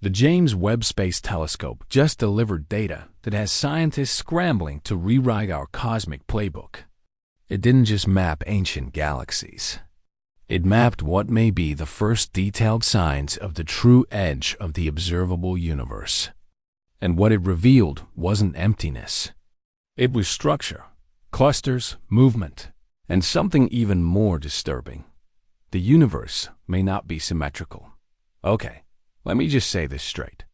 The James Webb Space Telescope just delivered data that has scientists scrambling to rewrite our cosmic playbook. It didn't just map ancient galaxies. It mapped what may be the first detailed signs of the true edge of the observable universe. And what it revealed wasn't emptiness. It was structure, clusters, movement, and something even more disturbing. The universe may not be symmetrical. Okay, let me just say this straight.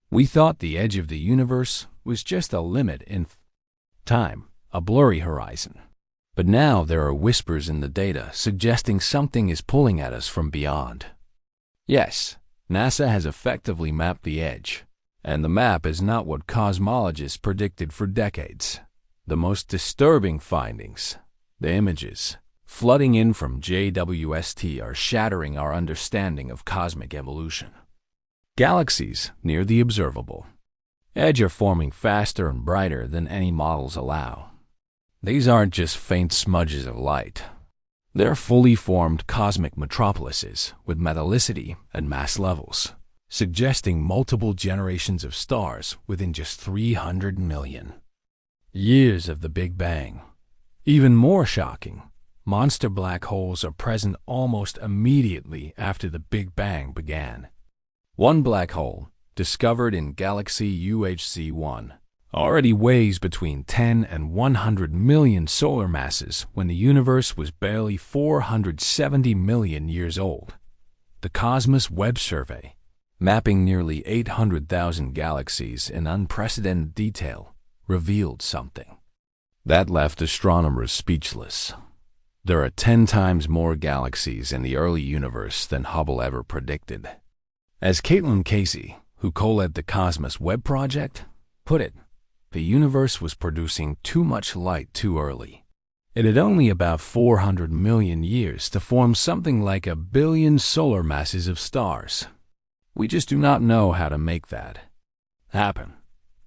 We thought the edge of the universe was just a limit in time, a blurry horizon. But now there are whispers in the data suggesting something is pulling at us from beyond. Yes, NASA has effectively mapped the edge, and the map is not what cosmologists predicted for decades. The most disturbing findings, the images, flooding in from JWST are shattering our understanding of cosmic evolution. Galaxies near the observable edge are forming faster and brighter than any models allow. These aren't just faint smudges of light. They're fully formed cosmic metropolises with metallicity and mass levels, suggesting multiple generations of stars within just 300 million years of the Big Bang. Even more shocking, monster black holes are present almost immediately after the Big Bang began. One black hole, discovered in galaxy UHC-1, already weighs between 10 and 100 million solar masses when the universe was barely 470 million years old. The Cosmos Web Survey, mapping nearly 800,000 galaxies in unprecedented detail, revealed something that left astronomers speechless. There are 10 times more galaxies in the early universe than Hubble ever predicted. As Caitlin Casey, who co-led the Cosmos Web project, put it, the universe was producing too much light too early. It had only about 400 million years to form something like 1 billion solar masses of stars. We just do not know how to make that happen.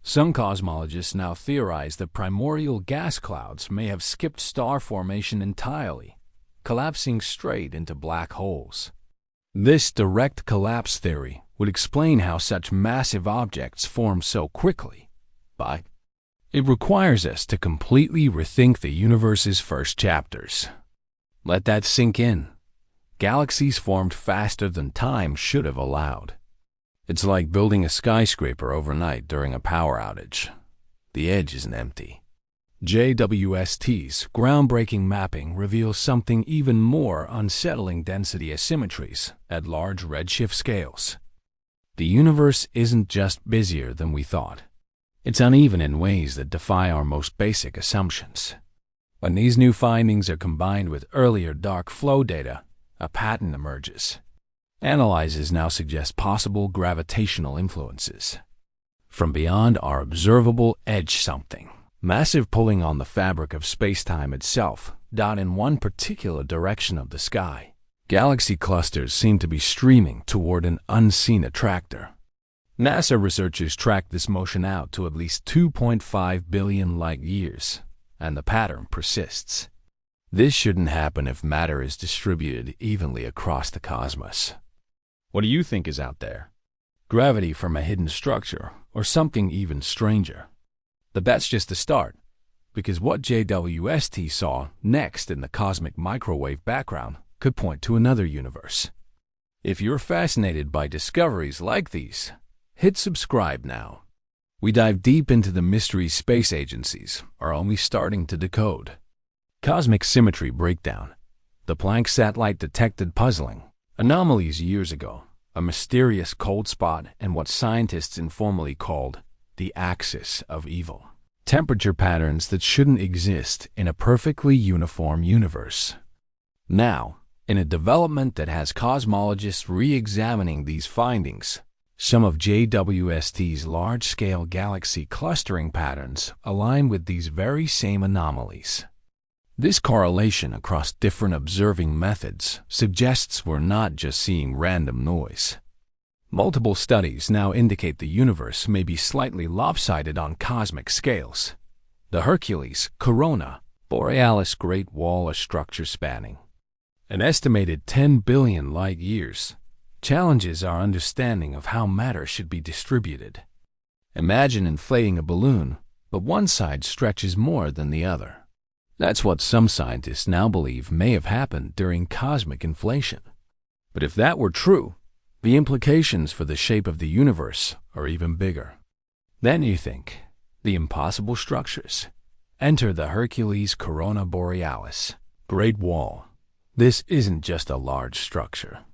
Some cosmologists now theorize that primordial gas clouds may have skipped star formation entirely, collapsing straight into black holes. This direct collapse theory would explain how such massive objects form so quickly, but it requires us to completely rethink the universe's first chapters. Let that sink in. Galaxies formed faster than time should have allowed. It's like building a skyscraper overnight during a power outage. The edge isn't empty. JWST's groundbreaking mapping reveals something even more unsettling: density asymmetries at large redshift scales. The universe isn't just busier than we thought. It's uneven in ways that defy our most basic assumptions. When these new findings are combined with earlier dark flow data, a pattern emerges. Analyses now suggest possible gravitational influences from beyond our observable edge, something massive pulling on the fabric of space-time itself, not in one particular direction of the sky. Galaxy clusters seem to be streaming toward an unseen attractor. NASA researchers tracked this motion out to at least 2.5 billion light-years, and the pattern persists. This shouldn't happen if matter is distributed evenly across the cosmos. What do you think is out there? Gravity from a hidden structure, or something even stranger? But that's just the start, because what JWST saw next in the cosmic microwave background could point to another universe. If you're fascinated by discoveries like these, hit subscribe now. We dive deep into the mysteries space agencies are only starting to decode. Cosmic symmetry breakdown. The Planck satellite detected puzzling anomalies years ago, a mysterious cold spot in what scientists informally called the axis of evil. Temperature patterns that shouldn't exist in a perfectly uniform universe. Now, in a development that has cosmologists re-examining these findings, some of JWST's large-scale galaxy clustering patterns align with these very same anomalies. This correlation across different observing methods suggests we're not just seeing random noise. Multiple studies now indicate the universe may be slightly lopsided on cosmic scales. The Hercules, Corona, Borealis Great Wall, a structure spanning an estimated 10 billion light-years, challenges our understanding of how matter should be distributed. Imagine inflating a balloon, but one side stretches more than the other. That's what some scientists now believe may have happened during cosmic inflation. But if that were true, the implications for the shape of the universe are even bigger. Then you think, the impossible structures. Enter the Hercules Corona Borealis, Great Wall. This isn't just a large structure.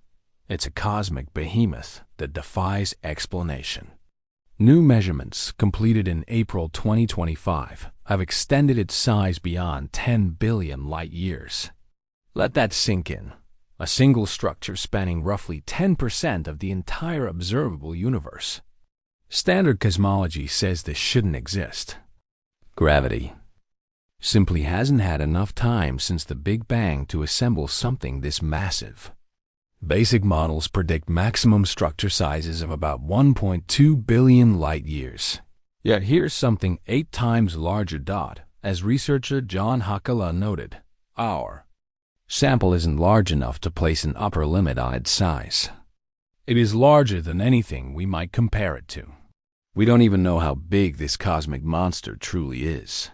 It's a cosmic behemoth that defies explanation. New measurements completed in April 2025 have extended its size beyond 10 billion light-years. Let that sink in. A single structure spanning roughly 10% of the entire observable universe. Standard cosmology says this shouldn't exist. Gravity simply hasn't had enough time since the Big Bang to assemble something this massive. Basic models predict maximum structure sizes of about 1.2 billion light-years. Yet here's something 8 times larger. As researcher John Hakala noted, our sample isn't large enough to place an upper limit on its size. It is larger than anything we might compare it to. We don't even know how big this cosmic monster truly is.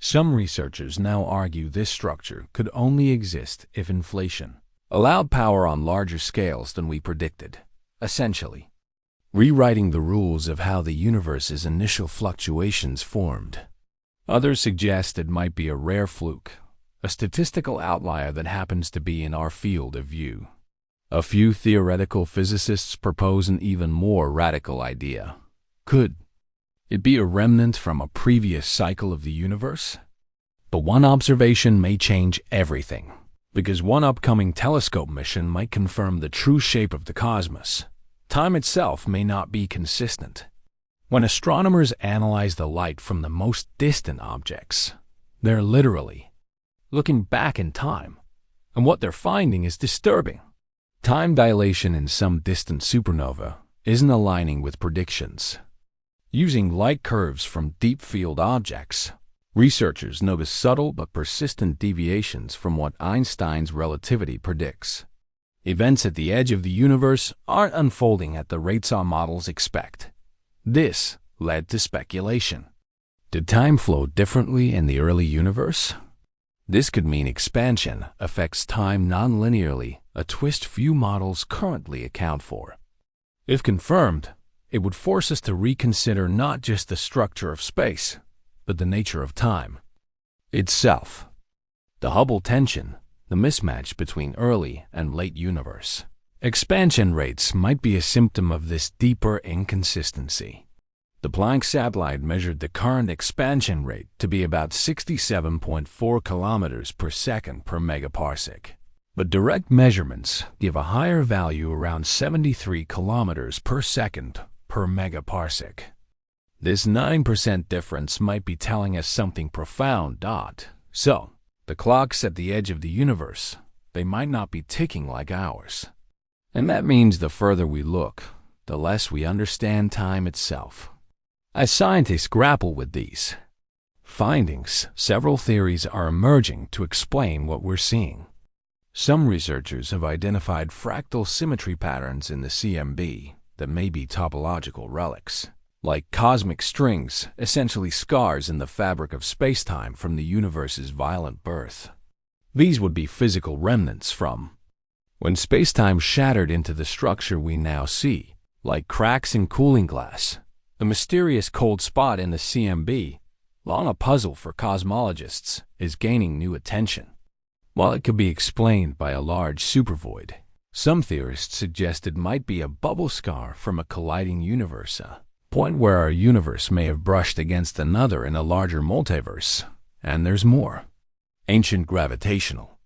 Some researchers now argue this structure could only exist if inflation allowed power on larger scales than we predicted, essentially rewriting the rules of how the universe's initial fluctuations formed. Others suggest it might be a rare fluke, a statistical outlier that happens to be in our field of view. A few theoretical physicists propose an even more radical idea. Could it be a remnant from a previous cycle of the universe? But one observation may change everything, because one upcoming telescope mission might confirm the true shape of the cosmos. Time itself may not be consistent. When astronomers analyze the light from the most distant objects, they're literally looking back in time, and what they're finding is disturbing. Time dilation in some distant supernova isn't aligning with predictions. Using light curves from deep-field objects, researchers notice subtle but persistent deviations from what Einstein's relativity predicts. Events at the edge of the universe aren't unfolding at the rates our models expect. This led to speculation. Did time flow differently in the early universe? This could mean expansion affects time non-linearly, a twist few models currently account for. If confirmed, it would force us to reconsider not just the structure of space, but the nature of time itself. The Hubble tension, the mismatch between early and late universe expansion rates might be a symptom of this deeper inconsistency. The Planck satellite measured the current expansion rate to be about 67.4 kilometers per second per megaparsec. But direct measurements give a higher value around 73 kilometers per second per megaparsec. This 9% difference might be telling us something profound. So, the clocks at the edge of the universe, they might not be ticking like ours. And that means the further we look, the less we understand time itself. As scientists grapple with these findings, several theories are emerging to explain what we're seeing. Some researchers have identified fractal symmetry patterns in the CMB that may be topological relics, like cosmic strings, essentially scars in the fabric of spacetime from the universe's violent birth. These would be physical remnants from when spacetime shattered into the structure we now see, like cracks in cooling glass. The mysterious cold spot in the CMB, long a puzzle for cosmologists, is gaining new attention. While it could be explained by a large supervoid, some theorists suggest it might be a bubble scar from a colliding universe, a point where our universe may have brushed against another in a larger multiverse. And there's more. Ancient gravitational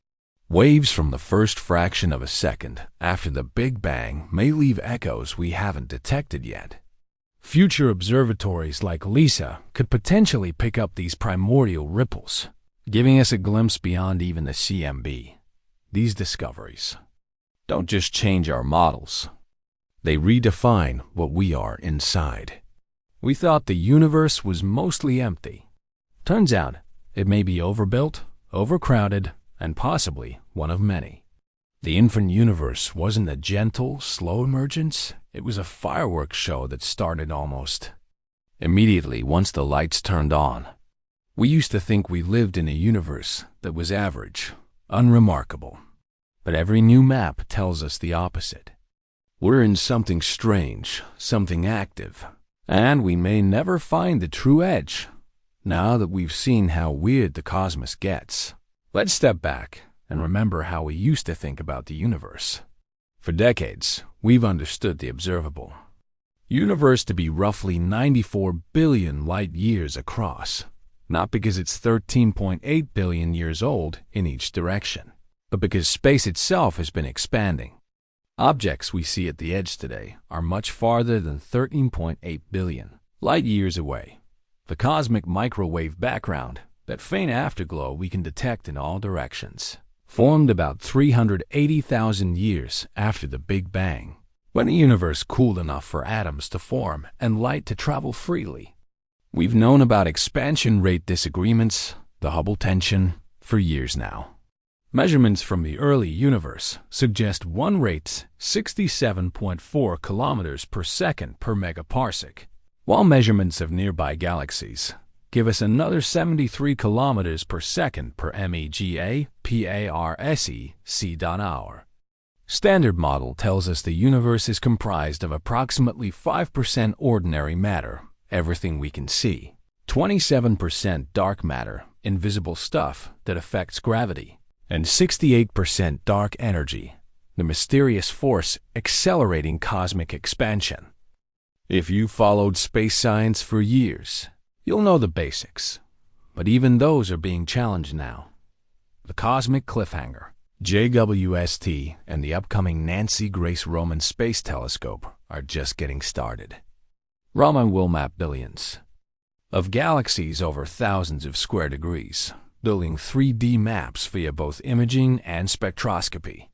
waves from the first fraction of a second after the Big Bang may leave echoes we haven't detected yet. Future observatories like LISA could potentially pick up these primordial ripples, giving us a glimpse beyond even the CMB. These discoveries don't just change our models. They redefine what we are inside. We thought the universe was mostly empty. Turns out, it may be overbuilt, overcrowded, and possibly one of many The infant universe wasn't a gentle, slow emergence. It was a fireworks show that started almost immediately once the lights turned on. We used to think we lived in a universe that was average, unremarkable. But every new map tells us the opposite. We're in something strange, something active, and we may never find the true edge. Now that we've seen how weird the cosmos gets, let's step back and remember how we used to think about the universe. For decades, we've understood the observable universe to be roughly 94 billion light-years across, not because it's 13.8 billion years old in each direction, but because space itself has been expanding. Objects we see at the edge today are much farther than 13.8 billion light-years away. The cosmic microwave background, that faint afterglow we can detect in all directions, formed about 380,000 years after the Big Bang, when the universe cooled enough for atoms to form and light to travel freely. We've known about expansion rate disagreements, the Hubble tension, for years now. Measurements from the early universe suggest one rate's 67.4 kilometers per second per megaparsec, while measurements of nearby galaxies give us another 73 kilometers per second per MEGA parsec/hour. Standard model tells us the universe is comprised of approximately 5% ordinary matter, everything we can see, 27% dark matter, invisible stuff that affects gravity, and 68% dark energy, the mysterious force accelerating cosmic expansion. If you followed space science for years, you'll know the basics, but even those are being challenged now. The cosmic cliffhanger, JWST, and the upcoming Nancy Grace Roman Space Telescope are just getting started. Raman will map billions of galaxies over thousands of square degrees, building 3D maps via both imaging and spectroscopy.